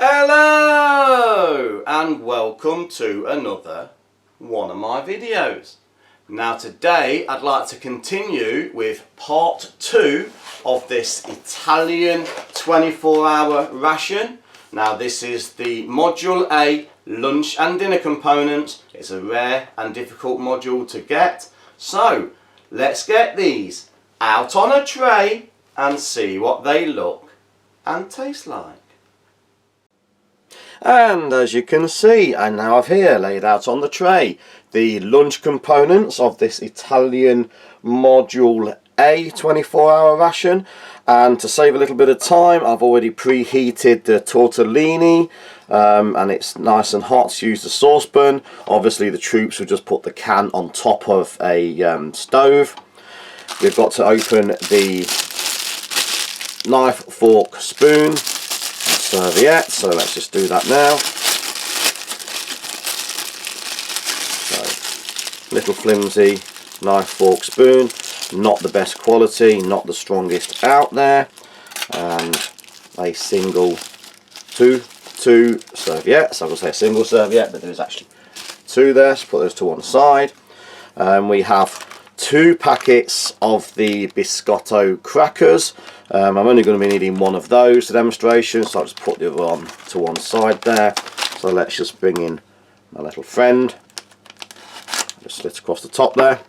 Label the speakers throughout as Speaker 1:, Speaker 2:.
Speaker 1: Hello and welcome to another one of my videos. Now today I'd like to continue with part 2 of this Italian 24-hour ration. Now this is the module A, lunch and dinner components. It's a rare and difficult module to get. So let's get these out on a tray and see what they look and taste like. And as you can see, I now have here laid out on the tray the lunch components of this Italian module A 24-hour ration. And to save a little bit of time, I've already preheated the tortellini and it's nice and hot to use the saucepan. Obviously the troops will just put the can on top of a stove. We've got to open the knife, fork, spoon, serviette, so let's just do that now. So, little flimsy knife, fork, spoon, not the best quality, not the strongest out there, and a single two serviettes. I was going to say a single serviette, but there's actually two there, so put those to one side. We have 2 packets of the biscotto crackers. I'm only going to be needing one of those for demonstration, so I'll just put the other on to one side there. So let's just bring in my little friend. Just slit across the top there.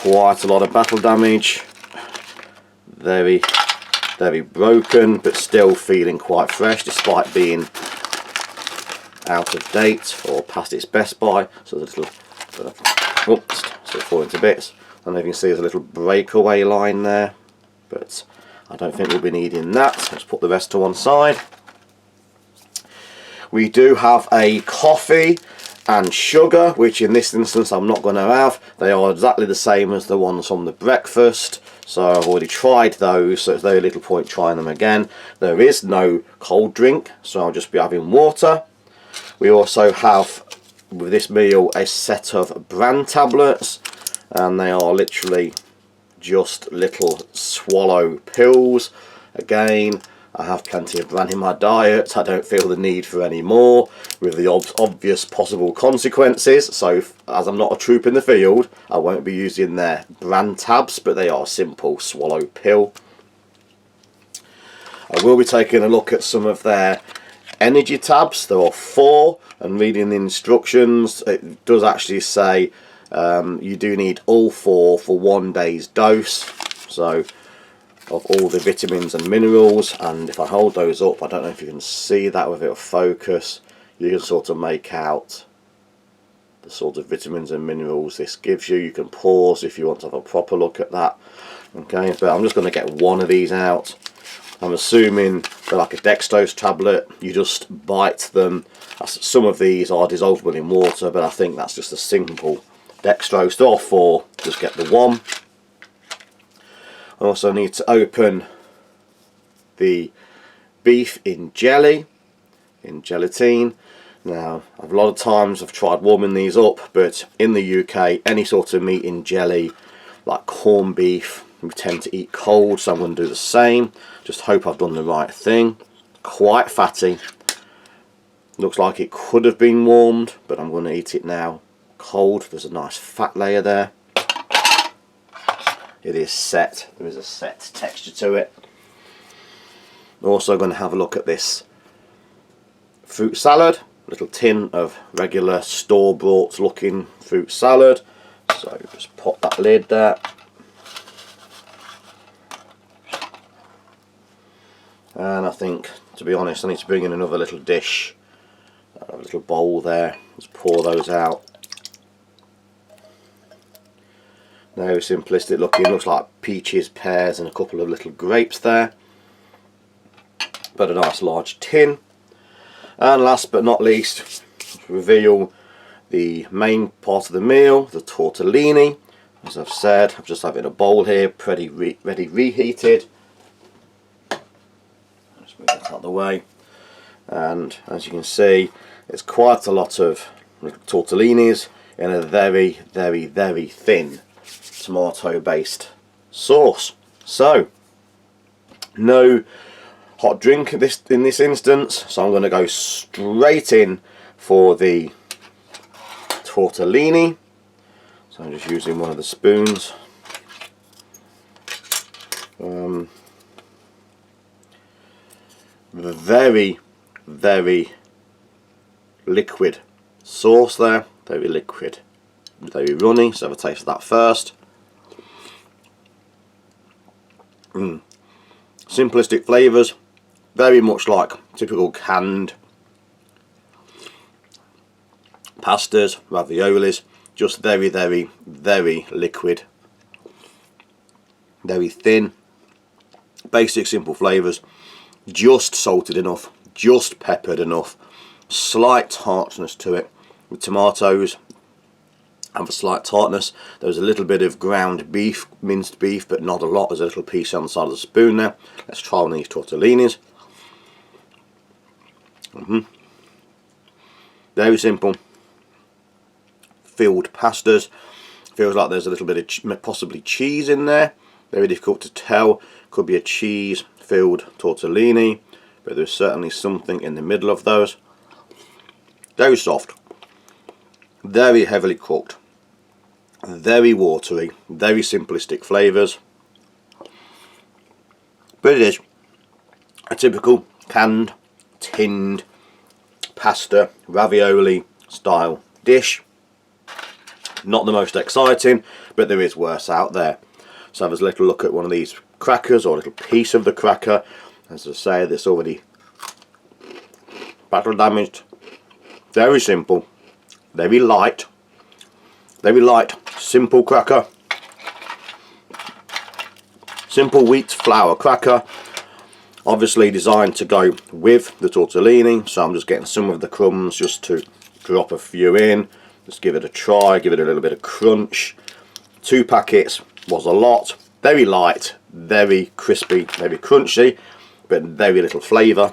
Speaker 1: Quite a lot of battle damage. Very broken, but still feeling quite fresh despite being out of date or past its best by. So there's a little oops, still falling to bits. I don't know if you can see there's a little breakaway line there, but I don't think we'll be needing that. Let's put the rest to one side. We do have a coffee and sugar, which in this instance I'm not going to have. They are exactly the same as the ones from the breakfast, so I've already tried those, so there's very little point trying them again. There is no cold drink, so I'll just be having water. We also have with this meal a set of bran tablets, and they are literally just little swallow pills. Again, I have plenty of bran in my diet. I don't feel the need for any more with the obvious possible consequences. So as I'm not a troop in the field, I won't be using their bran tabs, but they are a simple swallow pill. I will be taking a look at some of their energy tabs. There are 4, and reading the instructions it does actually say you do need all 4 for 1 day's dose, so of all the vitamins and minerals. And if I hold those up, I don't know if you can see that with a bit of focus, you can sort of make out the sort of vitamins and minerals this gives you. You can pause if you want to have a proper look at that. Okay, but I'm just going to get one of these out. I'm assuming they're like a dextrose tablet, you just bite them. Some of these are dissolvable in water, but I think that's just a simple dextrose. There are 4, just get the one. I also need to open the beef in jelly, in gelatine. Now, a lot of times I've tried warming these up, but in the UK, any sort of meat in jelly, like corned beef, we tend to eat cold, so I'm going to do the same. Just hope I've done the right thing. Quite fatty. Looks like it could have been warmed, but I'm going to eat it now cold. There's a nice fat layer there. It is set. There is a set texture to it. Also going to have a look at this fruit salad. A little tin of regular store-bought looking fruit salad. So just pop that lid there. And I think, to be honest, I need to bring in another little dish, a little bowl there. Let's pour those out. Very simplistic looking, looks like peaches, pears and a couple of little grapes there. But a nice large tin. And last but not least, reveal the main part of the meal, the tortellini. As I've said, I'm just having a bowl here, ready reheated. Just move that out of the way. And as you can see, it's quite a lot of little tortellinis in a very thin tomato based sauce. So no hot drink in this instance, so I'm going to go straight in for the tortellini. So I'm just using one of the spoons. Very, very liquid sauce there, very liquid, very runny, so have a taste of that first. Simplistic flavours, very much like typical canned pastas, raviolis, just very, very, very liquid, very thin, basic simple flavours, just salted enough, just peppered enough, slight tartness to it. With tomatoes have a slight tartness. There's a little bit of ground beef, minced beef, but not a lot. There's a little piece on the side of the spoon there. Let's try one of these tortellinis. Very simple. Filled pastas. Feels like there's a little bit of possibly cheese in there. Very difficult to tell. Could be a cheese filled tortellini, but there's certainly something in the middle of those. Very soft, very heavily cooked, very watery, very simplistic flavours, but it is a typical canned, tinned pasta ravioli style dish. Not the most exciting, but there is worse out there. So have a little look at one of these crackers, or a little piece of the cracker. As I say, that's already battle damaged. Very simple, very light, simple cracker. Simple wheat flour cracker, obviously designed to go with the tortellini, so I'm just getting some of the crumbs just to drop a few in, just give it a try, give it a little bit of crunch. 2 packets was a lot, very light, very crispy, very crunchy, but very little flavour.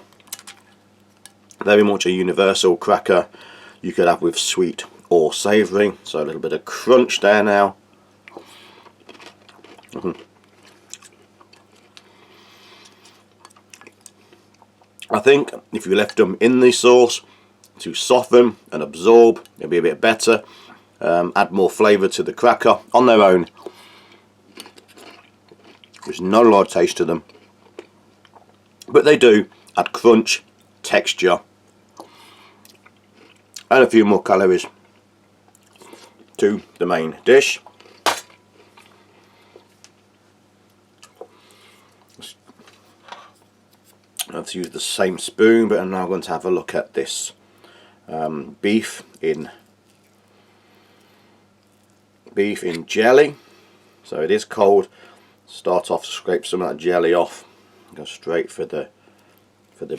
Speaker 1: Very much a universal cracker you could have with sweet or savoury, so a little bit of crunch there now. I think if you left them in the sauce to soften and absorb, it'd be a bit better. Add more flavour to the cracker on their own. There's not a lot of taste to them, but they do add crunch, texture, and a few more calories to the main dish. I've used the same spoon, but I'm now going to have a look at this beef in jelly. So it is cold. Start off, scrape some of that jelly off, go straight for the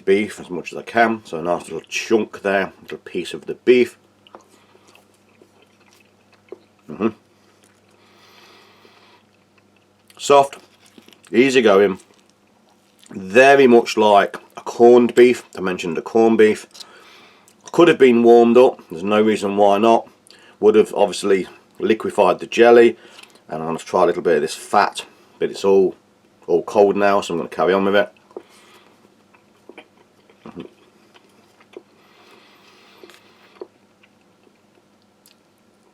Speaker 1: beef as much as I can. So a nice little chunk there, little piece of the beef. Soft, easy going, very much like a corned beef. I mentioned the corned beef. Could have been warmed up, there's no reason why not. Would have obviously liquefied the jelly, and I'm going to try a little bit of this fat, but it's all cold now, so I'm going to carry on with it.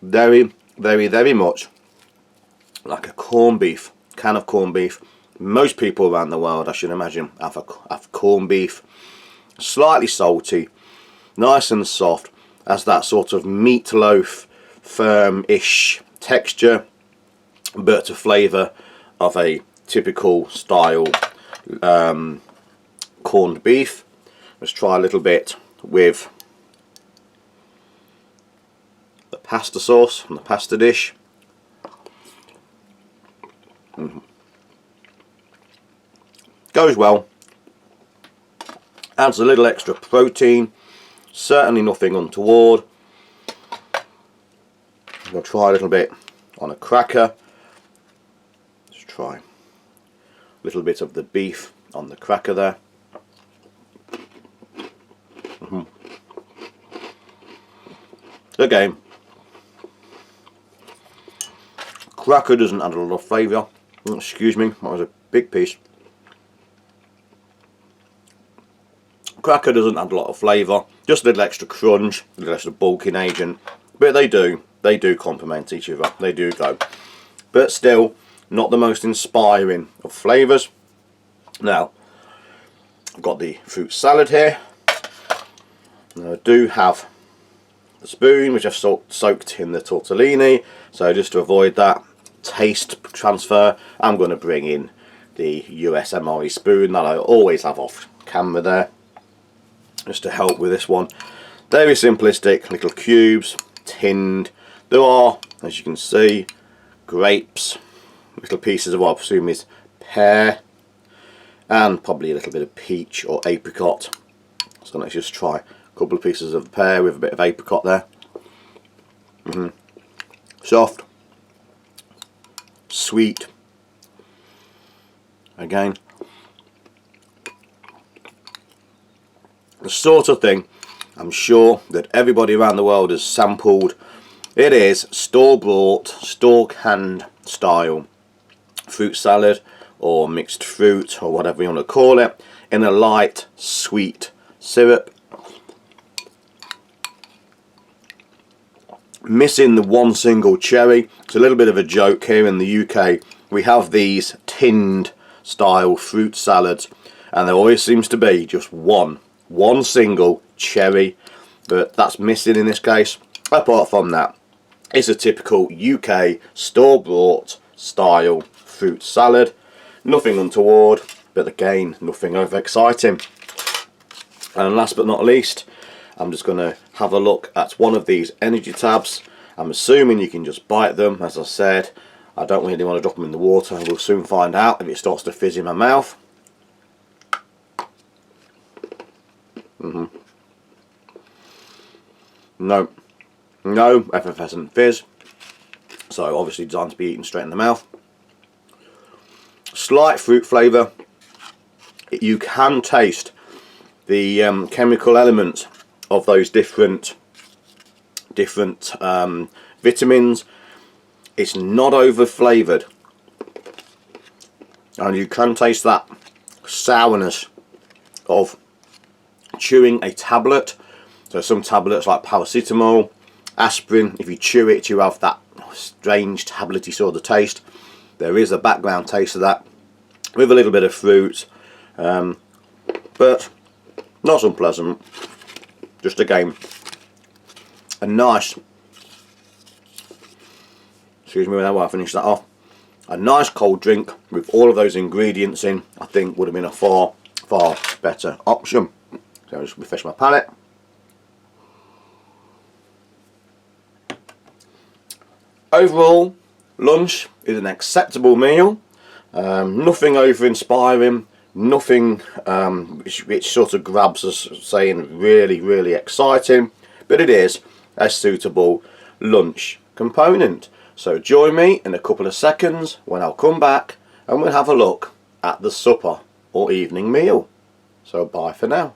Speaker 1: Very, very, very much like a corned beef, can of corned beef. Most people around the world, I should imagine, have corned beef. Slightly salty, nice and soft, has that sort of meatloaf, firm-ish texture, but a flavour of a typical style corned beef. Let's try a little bit with the pasta sauce from the pasta dish. Goes well, adds a little extra protein, certainly nothing untoward. I'm going to try a little bit on a cracker. Let's try a little bit of the beef on the cracker there. Again, cracker doesn't add a lot of flavour. Excuse me, that was a big piece. Cracker doesn't add a lot of flavour, just a little extra crunch, a little extra bulking agent, but they do complement each other, they do go. But still, not the most inspiring of flavours. Now, I've got the fruit salad here. Now I do have the spoon, which I've soaked in the tortellini, so just to avoid that taste transfer, I'm going to bring in the US MRE spoon that I always have off camera there, just to help with this one. Very simplistic, little cubes, tinned. There are, as you can see, grapes, little pieces of what I presume is pear, and probably a little bit of peach or apricot. So let's just try a couple of pieces of pear with a bit of apricot there. Soft, sweet, again, the sort of thing I'm sure that everybody around the world has sampled. It is store-bought, store-canned style fruit salad or mixed fruit or whatever you want to call it, in a light sweet syrup. Missing the one single cherry. It's a little bit of a joke here in the UK. We have these tinned style fruit salads and there always seems to be just one single cherry, but that's missing in this case. Apart from that, it's a typical UK store-bought style fruit salad. Nothing untoward, but again, nothing over-exciting. And last but not least, I'm just going to have a look at one of these energy tabs. I'm assuming you can just bite them. As I said, I don't really want to drop them in the water. We'll soon find out if it starts to fizz in my mouth. No effervescent fizz. So obviously designed to be eaten straight in the mouth. Slight fruit flavour. You can taste the chemical elements of those different vitamins. It's not over flavoured, and you can taste that sourness of chewing a tablet. So some tablets like paracetamol, aspirin, if you chew it you have that strange tablety sort of taste. There is a background taste of that with a little bit of fruit, but not unpleasant. Just again a nice, excuse me while I finish that off, a nice cold drink with all of those ingredients in. I think would have been a far better option. So I'll just refresh my palate. Overall, lunch is an acceptable meal. Nothing over-inspiring, nothing which sort of grabs us saying really exciting, but it is a suitable lunch component. So join me in a couple of seconds when I'll come back and we'll have a look at the supper or evening meal. So bye for now.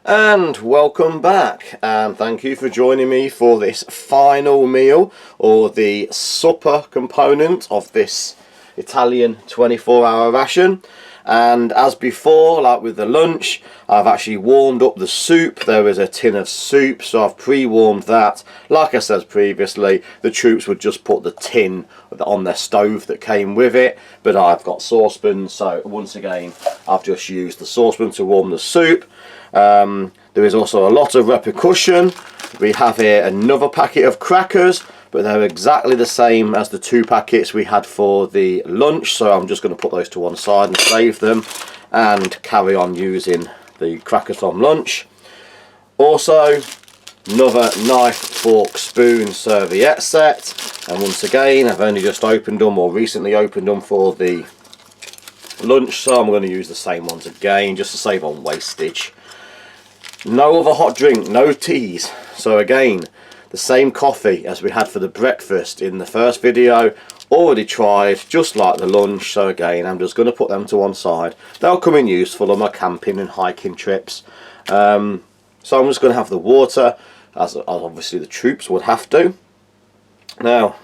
Speaker 1: And welcome back, and thank you for joining me for this final meal, or the supper component of this Italian 24-hour ration. And as before, like with the lunch, I've actually warmed up the soup. There is a tin of soup, so I've pre-warmed that. Like I said previously, the troops would just put the tin on their stove that came with it, but I've got saucepans, so once again I've just used the saucepan to warm the soup. There is also a lot of repercussion. We have here another packet of crackers, but they're exactly the same as the 2 packets we had for the lunch, so I'm just going to put those to one side and save them and carry on using the crackers from lunch. Also, another knife, fork, spoon, serviette set, and once again I've only just opened them, or recently opened them, for the lunch, so I'm going to use the same ones again just to save on wastage. No other hot drink, no teas, so again the same coffee as we had for the breakfast in the first video, already tried, just like the lunch, so again I'm just going to put them to one side. They'll come in useful on my camping and hiking trips. So I'm just going to have the water, as obviously the troops would have to. Now,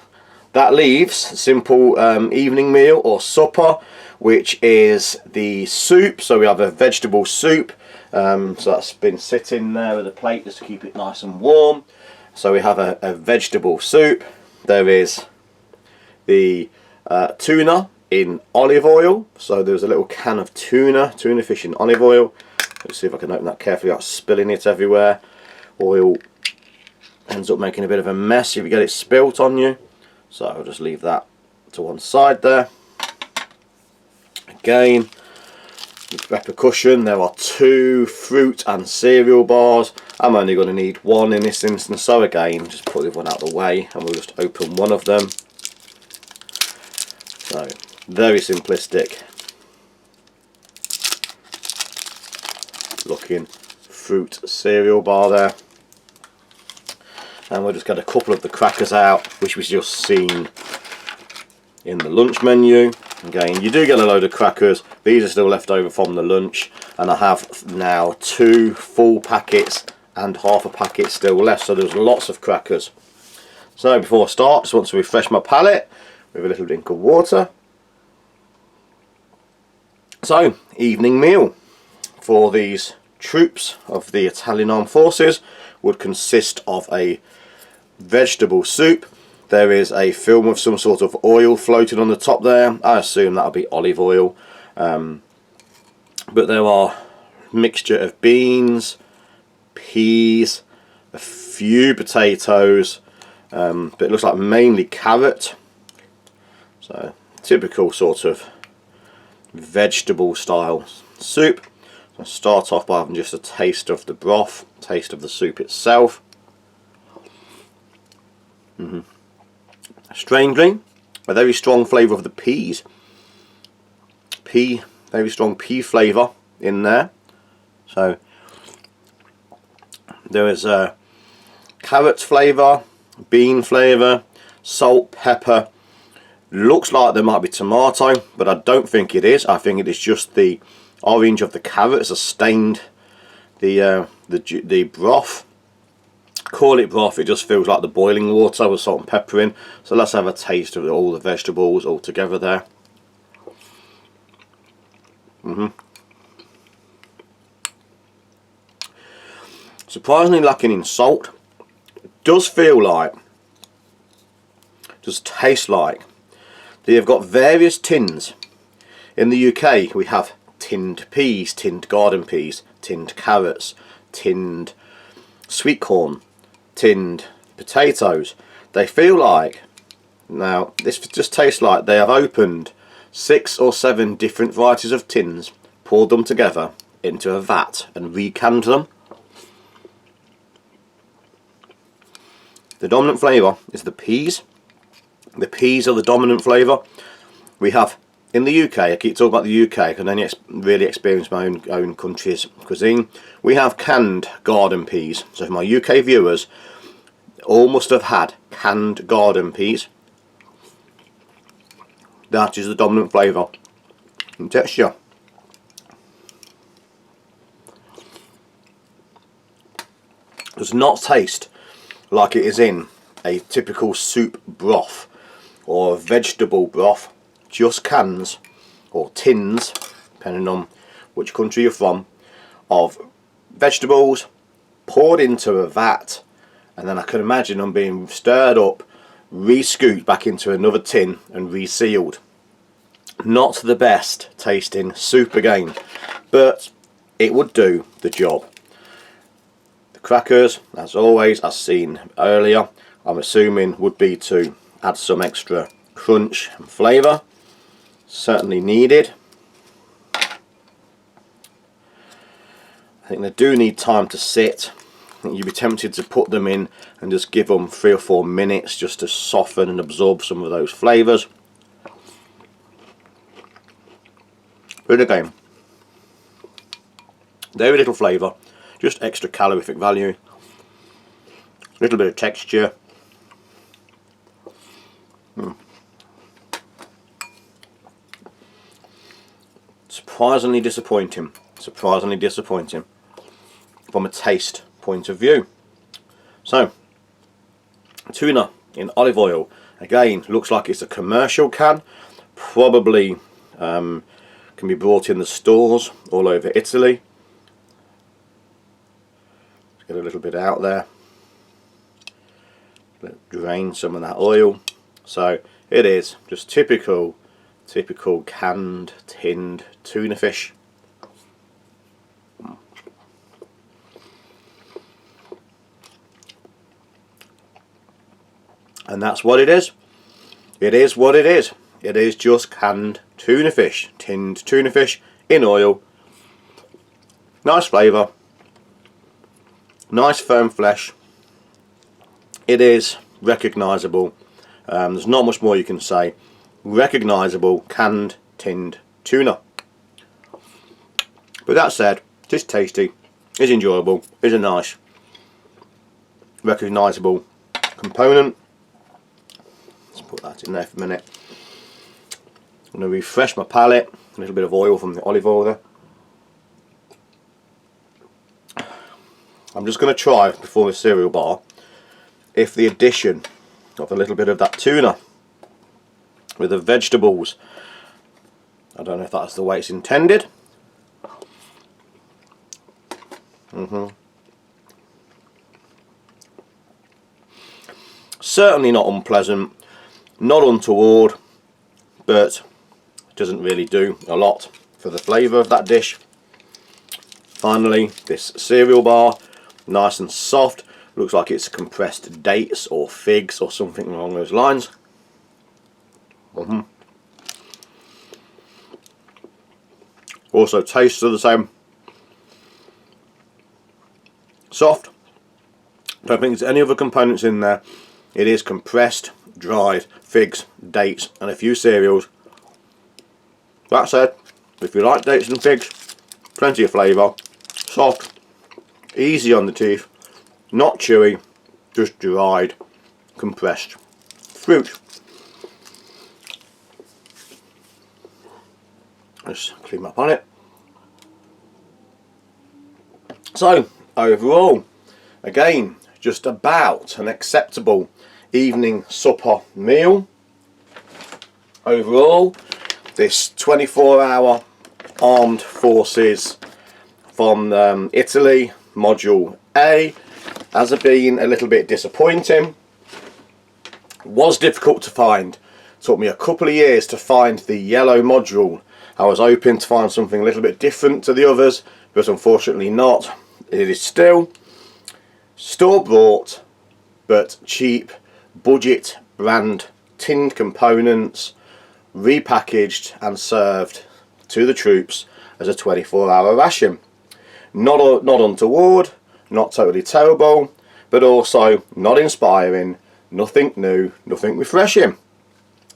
Speaker 1: That leaves a simple evening meal or supper, which is the soup. So we have a vegetable soup. So that's been sitting there with a plate just to keep it nice and warm. So we have a vegetable soup. There is the tuna in olive oil. So there's a little can of tuna fish in olive oil. Let's see if I can open that carefully without spilling it everywhere. Oil ends up making a bit of a mess if you get it spilt on you. So I'll just leave that to one side there. Again, with repercussion, there are 2 fruit and cereal bars. I'm only going to need 1 in this instance, so again, just put the one out of the way and we'll just open one of them. So, very simplistic looking fruit cereal bar there. And we'll just get a couple of the crackers out, which we've just seen in the lunch menu. Again, you do get a load of crackers. These are still left over from the lunch, and I have now 2 full packets and half a packet still left, so there's lots of crackers. So before I start, just want to refresh my palate with a little drink of water. So, evening meal for these troops of the Italian Armed Forces would consist of a vegetable soup. There is a film of some sort of oil floating on the top there. I assume that'll be olive oil. But there are a mixture of beans, peas, a few potatoes, but it looks like mainly carrot. So typical sort of vegetable style soup. So I'll start off by having just a taste of the broth, taste of the soup itself. Strangely, a very strong flavour of the peas. Very strong pea flavour in there. So there is a carrot flavour, bean flavour, salt, pepper. Looks like there might be tomato, but I don't think it is. I think it is just the orange of the carrots has stained the broth. Call it broth, it just feels like the boiling water with salt and pepper in. So let's have a taste of all the vegetables all together there. Surprisingly lacking in salt. Does feel like, does taste like, they have got various tins. In the UK we have tinned peas, tinned garden peas, tinned carrots, tinned sweet corn, tinned potatoes. They feel like, now this just tastes like they have opened 6 or 7 different varieties of tins, poured them together into a vat and recanned them. The dominant flavour is the peas. The peas are the dominant flavour. We have in the UK, I keep talking about the UK, I can only really experience my own country's cuisine. We have canned garden peas. So for my UK viewers, all must have had canned garden peas. That is the dominant flavour and texture. Does not taste like it is in a typical soup broth or vegetable broth. Just cans or tins, depending on which country you're from, of vegetables poured into a vat, and then I can imagine them being stirred up, re-scooped back into another tin and resealed. Not the best tasting soup again, but it would do the job. The crackers, as always, as seen earlier, I'm assuming would be to add some extra crunch and flavour. Certainly needed. I think they do need time to sit. I think you'd be tempted to put them in and just give them 3 or 4 minutes just to soften and absorb some of those flavours. But again, very little flavour, just extra calorific value, a little bit of texture. Surprisingly disappointing from a taste point of view. So, tuna in olive oil. Again, looks like it's a commercial can, probably can be bought in the stores all over Italy. Let's get a little bit out there, drain some of that oil. So it is just typical canned, tinned tuna fish. And that's what it is. It is what it is. It is just canned tuna fish, tinned tuna fish in oil. Nice flavour, nice firm flesh. It is recognisable. There's not much more you can say. Recognisable canned tinned tuna. But that said, it's tasty, it's enjoyable, it's a nice recognisable component. Let's put that in there for a minute. I'm going to refresh my palate. A little bit of oil from the olive oil there. I'm just going to try before the cereal bar if the addition of a little bit of that tuna with the vegetables, I don't know if that's the way it's intended. Certainly not unpleasant, not untoward, but doesn't really do a lot for the flavour of that dish. Finally, this cereal bar, nice and soft, looks like it's compressed dates or figs or something along those lines. Also tastes are the same. Soft. Don't think there's any other components in there. It is compressed, dried figs, dates and a few cereals. That said, if you like dates and figs, plenty of flavour, soft, easy on the teeth, not chewy, just dried, compressed fruit. Just clean up on it. So overall, again, just about an acceptable evening supper meal. Overall, this 24-hour armed forces from Italy, module A, has been a little bit disappointing. Was difficult to find. Took me a couple of years to find the yellow module. I was hoping to find something a little bit different to the others, but unfortunately not. It is still store-bought but cheap budget brand tinned components, repackaged and served to the troops as a 24-hour ration. Not untoward, not totally terrible, but also not inspiring, nothing new, nothing refreshing.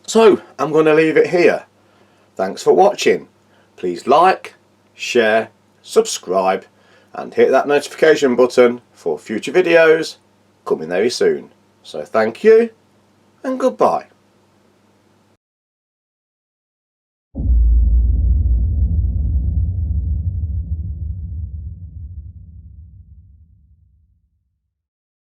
Speaker 1: So I'm going to leave it here. Thanks for watching. Please like, share, subscribe and hit that notification button for future videos coming very soon. So thank you and goodbye.